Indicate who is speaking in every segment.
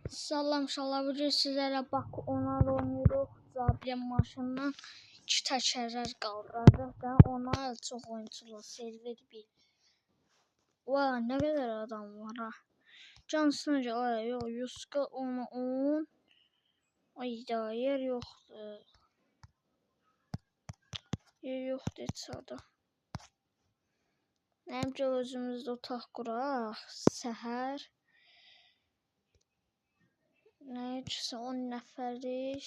Speaker 1: Salam şallah, bugün sizlərə bax onlar oynuruq. Zabiyan maşından 2 təkərlər qaldıracaq da onlar çox oyunçulu server bir. Vay, nə qədər adam var ha. Cansına gəl, yox, Yuska 10. Ayda yer yoxdur. Yer yoxdur heç ada. Mənim ki özümüzdə otaq quraq səhər. Nə üçsə 10 nəfərlik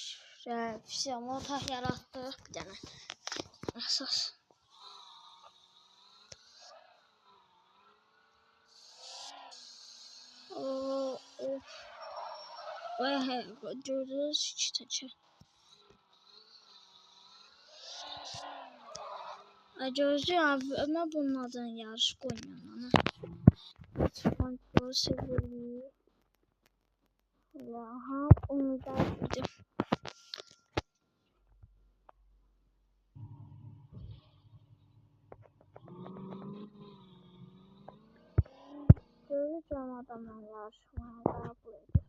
Speaker 1: fiziyomo otaq yaratdıq bir dənə. Əsas. Gördünüz 2 təkər. Gözləyəm, mən bunun adını yarış qoymuyorum. Kontrol seviyorum. Aha, onu da yapacağım. Göreceğim adamla yarışmaya kabul edip.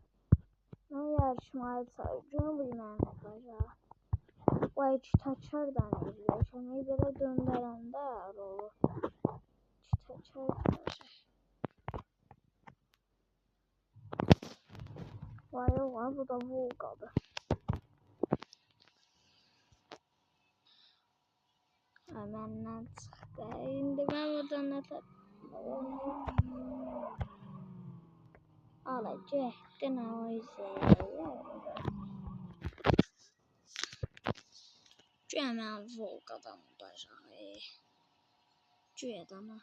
Speaker 1: Ben yarışmaya sayacağım bilmem o 2 təkərdən eləyir. Onu belə döndərəndə rolu 2 təkər olacaq. Vay, bu da Volqadır. Məndən çıxdı. İndi mən buradan nəsə alacaqdım o yüzden. Güya mən Volqadan olacaq. Güya da mən.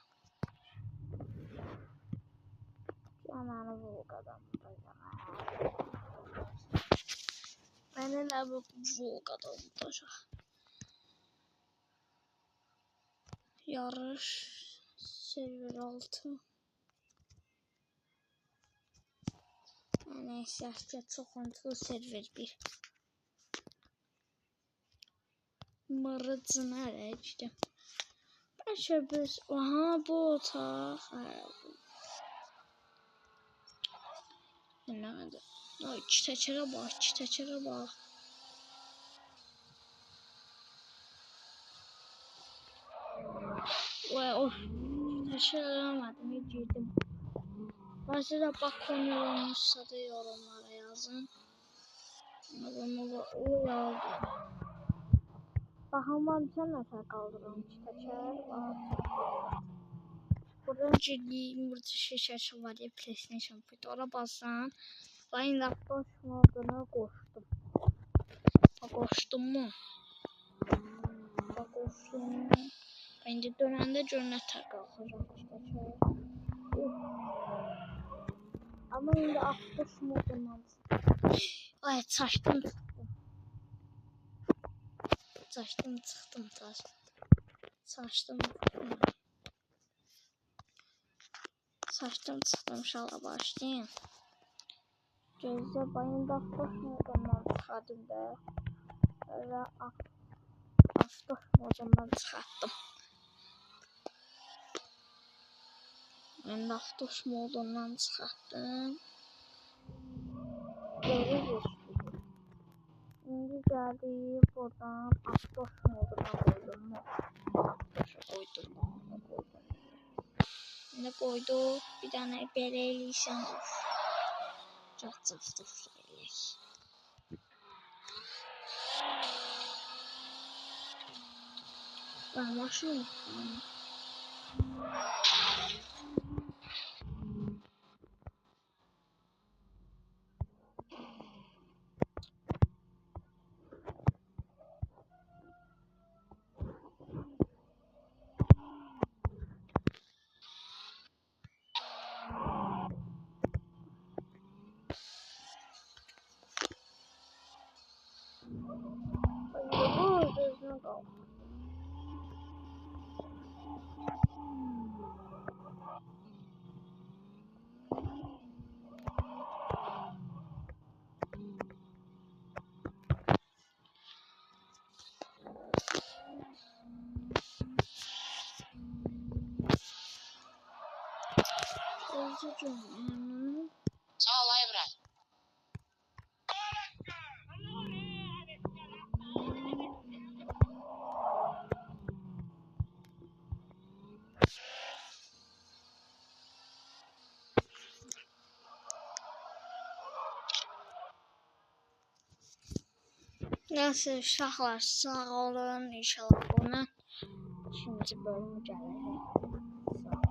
Speaker 1: Güya mən Volqadan olacaq. Mən elə bu Volqadan olacaq. Yarış server 6. Neyse, çok oyuncu server 1. Mırıcı nereye gidelim? Belki biz... Aha, bu otaq. Ne kadar? O 2 təkərə bax, 2 təkərə bax. Vay, of. Təkər alamadım, girdim. Bazı da bakon olmuşsa da yorumlara yazın. Bunu uyaldı. Bahamam sen nəfər qaldırın 2 təkər var. Buradan girdim, burada şişəsi var ya, PlayStation Pit. Ora basan. Ben laptop moduna koştum. Koştum mu? Koştum. Bence dönəndə gör nə tər qalxacaq 2 təkər. Ama indi laptop modundan çıxdım. Ay, çaşdım çıxdım. Çaşdım çıxdım. Saçdım çıxdım şala başlayayım. Gözlə bayın laptop modundan çıxardım da. Elə laptop modundan çıxardım. Ben laptop modundan çıxardım. Görürüz. İndi gəldik buradan laptop moduna koydum mu? Koydum. Ne koyduk? Bir tane belə eləyirsən. Çat eləyək. Ben maşın.
Speaker 2: Sağ ol İbrahim.
Speaker 1: Neyse uşaqlar sağ olun. İnşallah bunun ikinci bölümü gəlir. Sağ olun.